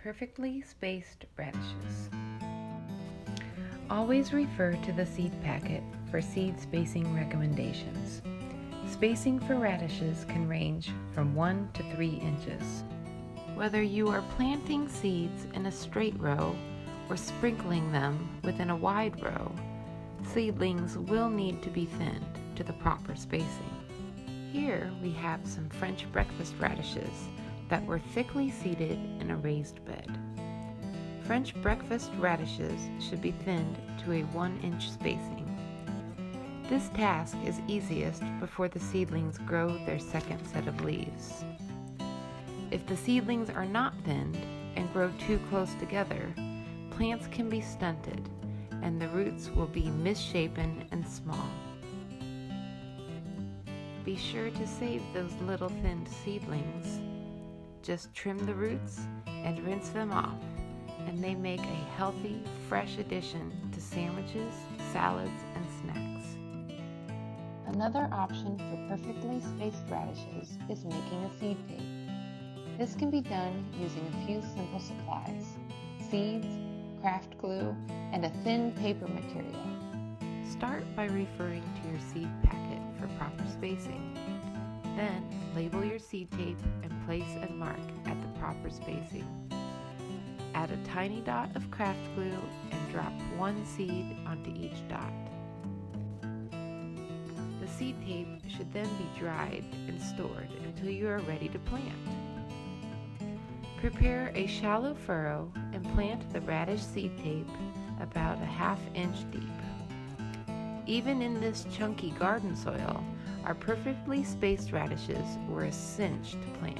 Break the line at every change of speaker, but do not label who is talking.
Perfectly spaced radishes. Always refer to the seed packet for seed spacing recommendations. Spacing for radishes can range from 1 to 3 inches. Whether you are planting seeds in a straight row or sprinkling them within a wide row, seedlings will need to be thinned to the proper spacing. Here we have some French breakfast radishes that were thickly seeded in a raised bed. French breakfast radishes should be thinned to a 1-inch spacing. This task is easiest before the seedlings grow their second set of leaves. If the seedlings are not thinned and grow too close together, plants can be stunted and the roots will be misshapen and small. Be sure to save those little thinned seedlings. Just trim the roots and rinse them off, and they make a healthy, fresh addition to sandwiches, salads, and snacks. Another option for perfectly spaced radishes is making a seed tape. This can be done using a few simple supplies: seeds, craft glue, and a thin paper material. Start by referring to your seed packet for proper spacing. Then label your seed tape and place a mark at the proper spacing. Add a tiny dot of craft glue and drop one seed onto each dot. The seed tape should then be dried and stored until you are ready to plant. Prepare a shallow furrow and plant the radish seed tape about a 1/2 inch deep. Even in this chunky garden soil, our perfectly spaced radishes were a cinch to plant.